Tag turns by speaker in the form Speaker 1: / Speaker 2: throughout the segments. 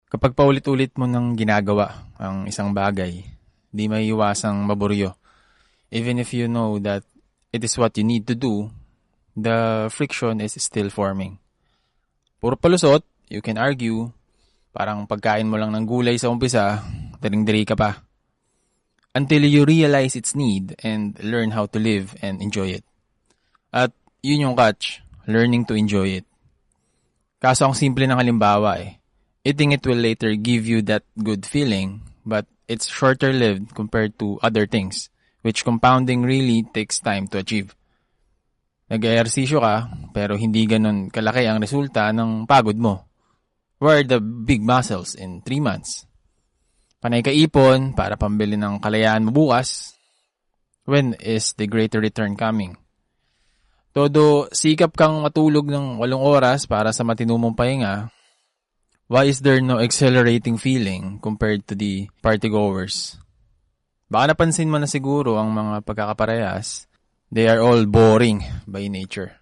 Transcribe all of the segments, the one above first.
Speaker 1: Kapag paulit-ulit mo nang ginagawa ang isang bagay, di may iwasang maburyo. Even if you know that it is what you need to do, the friction is still forming. Puro palusot, you can argue, parang pagkain mo lang ng gulay sa umpisa, daring-diri ka pa. Until you realize its need and learn how to live and enjoy it. At yun yung catch, learning to enjoy it. Kaso ang simple ng halimbawa eating it will later give you that good feeling, but it's shorter-lived compared to other things, which compounding really takes time to achieve. Nag-ehersisyo ka, pero hindi ganun kalaki ang resulta ng pagod mo. Where are the big muscles in 3 months? Panay ka ipon para pambili ng kalayaan mo bukas. When is the greater return coming? Todo sikap kang matulog ng 8 oras para sa matinumong pahinga, why is there no exhilarating feeling compared to the partygoers? Baka napansin mo na siguro ang mga pagkakaparehas, they are all boring by nature.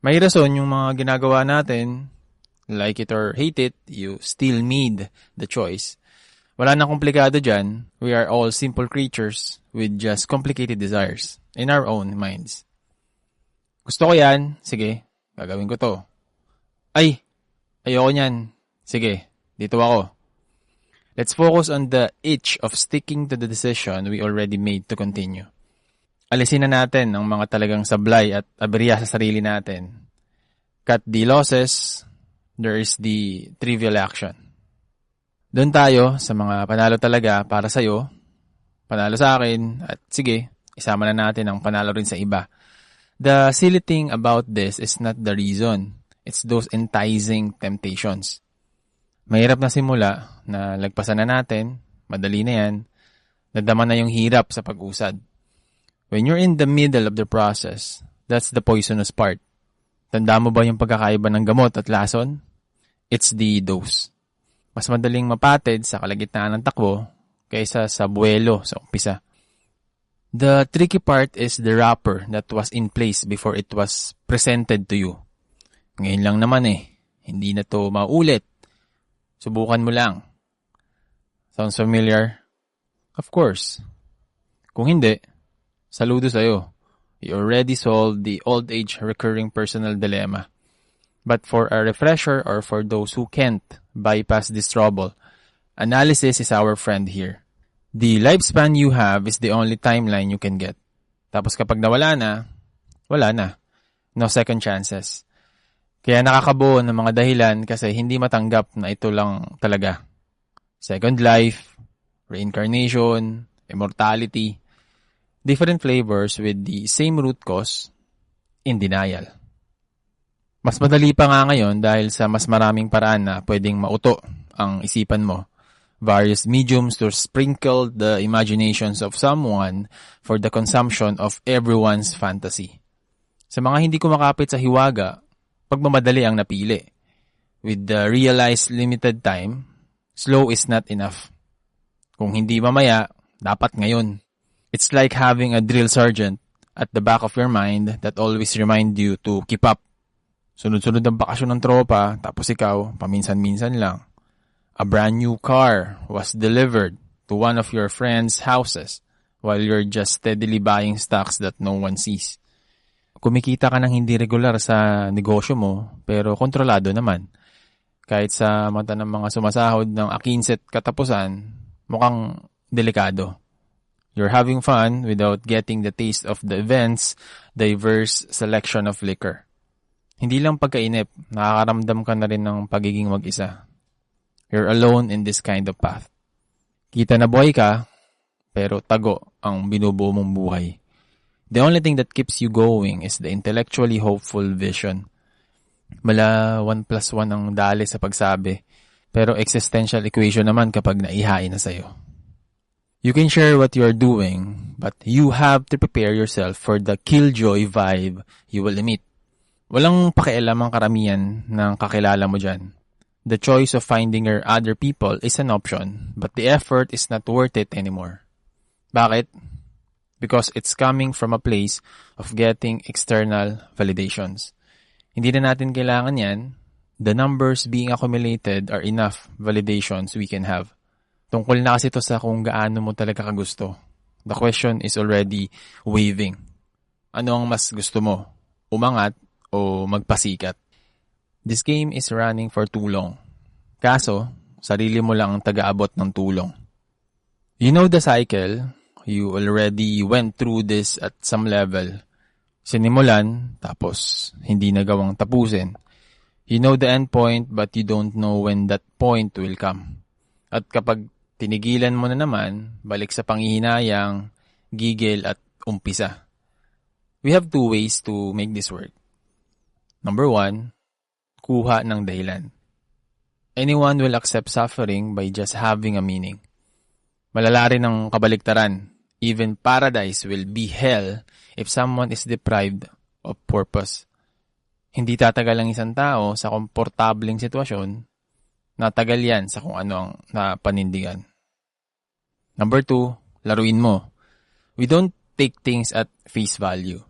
Speaker 1: May rason yung mga ginagawa natin, like it or hate it, you still made the choice. Wala nang komplikado dyan, we are all simple creatures with just complicated desires in our own minds. Gusto ko yan, sige, gagawin ko to. Ay, ayoko nyan. Sige, dito ako. Let's focus on the itch of sticking to the decision we already made to continue. Alisin na natin ang mga talagang sablay at aberya sa sarili natin. Cut the losses, there is the trivial action. Doon tayo sa mga panalo talaga para sa'yo, panalo sa akin, at sige, isama na natin ang panalo rin sa iba. The silly thing about this is not the reason, it's those enticing temptations. Mahirap na simula, na lagpasan na natin, madali na yan, nadama na yung hirap sa pag-usad. When you're in the middle of the process, that's the poisonous part. Tanda mo ba yung pagkakaiba ng gamot at lason? It's the dose. Mas madaling mapatid sa kalagitnaan ng takbo kaysa sa buwelo sa umpisa. The tricky part is the wrapper that was in place before it was presented to you. Ngayon lang naman hindi na to maulit. Subukan mo lang. Sounds familiar? Of course. Kung hindi, saludo sa'yo. You already solved the old age recurring personal dilemma. But for a refresher or for those who can't bypass this trouble, analysis is our friend here. The lifespan you have is the only timeline you can get. Tapos kapag nawala na, wala na. No second chances. Kaya nakakabuo ng mga dahilan kasi hindi matanggap na ito lang talaga. Second life, reincarnation, immortality, different flavors with the same root cause, in denial. Mas madali pa nga ngayon dahil sa mas maraming paraan na pwedeng mauto ang isipan mo. Various mediums to sprinkle the imaginations of someone for the consumption of everyone's fantasy. Sa mga hindi kumakapit sa hiwaga, pagmamadali ang napili. With the realized limited time, slow is not enough. Kung hindi mamaya, dapat ngayon. It's like having a drill sergeant at the back of your mind that always remind you to keep up. Sunod-sunod ang bakasyon ng tropa, tapos ikaw, paminsan-minsan lang. A brand new car was delivered to one of your friend's houses while you're just steadily buying stocks that no one sees. Kumikita ka ng hindi regular sa negosyo mo, pero kontrolado naman. Kahit sa mata ng mga sumasahod ng 15 katapusan, mukhang delikado. You're having fun without getting the taste of the event's diverse selection of liquor. Hindi lang pagkainip, nakakaramdam ka na rin ng pagiging mag-isa. You're alone in this kind of path. Kita na buhay ka, pero tago ang binubuo mong buhay. The only thing that keeps you going is the intellectually hopeful vision. Mala 1+1 ang dali sa pagsabi, pero existential equation naman kapag naihain na sa'yo. You can share what you are doing, but you have to prepare yourself for the killjoy vibe you will emit. Walang pakialam ang karamihan ng kakilala mo dyan. The choice of finding your other people is an option, but the effort is not worth it anymore. Bakit? Because it's coming from a place of getting external validations. Hindi na natin kailangan yan. The numbers being accumulated are enough validations we can have. Tungkol na kasi ito sa kung gaano mo talaga kagusto. The question is already waving. Ano ang mas gusto mo? Umangat o magpasikat? This game is running for too long. Kaso, sarili mo lang ang taga-abot ng tulong. You know the cycle. You already went through this at some level. Sinimulan, tapos hindi nagawang tapusin. You know the end point, but you don't know when that point will come. At kapag tinigilan mo na naman, balik sa panghihinayang, gigil at umpisa. We have two ways to make this work. Number 1, kuha ng dahilan. Anyone will accept suffering by just having a meaning. Malala rin ang kabaliktaran. Even paradise will be hell if someone is deprived of purpose. Hindi tatagal ang isang tao sa komportableng sitwasyon, natagal yan sa kung ano ang napanindigan. Number 2, laruin mo. We don't take things at face value.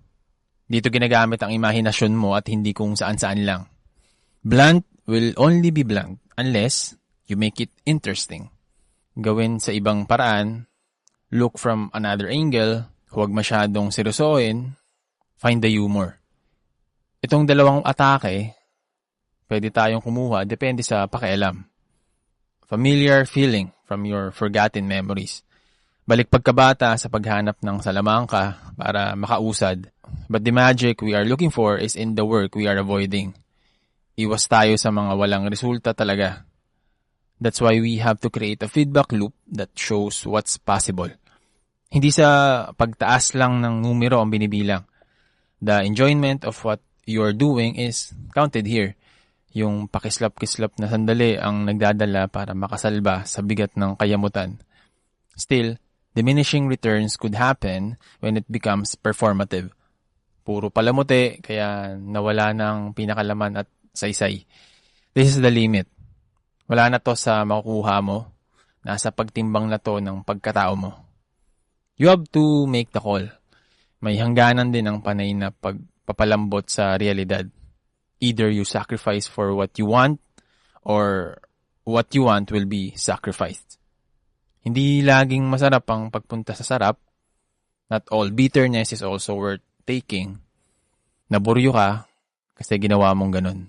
Speaker 1: Dito ginagamit ang imahinasyon mo at hindi kung saan-saan lang. Blunt will only be blunt unless you make it interesting. Gawin sa ibang paraan, look from another angle, huwag masyadong seryosohin, find the humor. Itong dalawang atake, pwede tayong kumuha, depende sa pakialam. Familiar feeling from your forgotten memories. Balik pagkabata sa paghanap ng salamangka para makausad. But the magic we are looking for is in the work we are avoiding. Iwas tayo sa mga walang resulta talaga. That's why we have to create a feedback loop that shows what's possible. Hindi sa pagtaas lang ng numero ang binibilang. The enjoyment of what you're doing is counted here. Yung pakislap-kislap na sandali ang nagdadala para makasalba sa bigat ng kayamutan. Still, diminishing returns could happen when it becomes performative. Puro palamuti, kaya nawala ng pinakalaman at saysay. This is the limit. Wala na to sa makukuha mo. Nasa pagtimbang na to ng pagkatao mo. You have to make the call. May hangganan din ang panay na pagpapalambot sa realidad. Either you sacrifice for what you want or what you want will be sacrificed. Hindi laging masarap ang pagpunta sa sarap. Not all bitterness is also worth taking. Naburyo ka kasi ginawa mong ganun.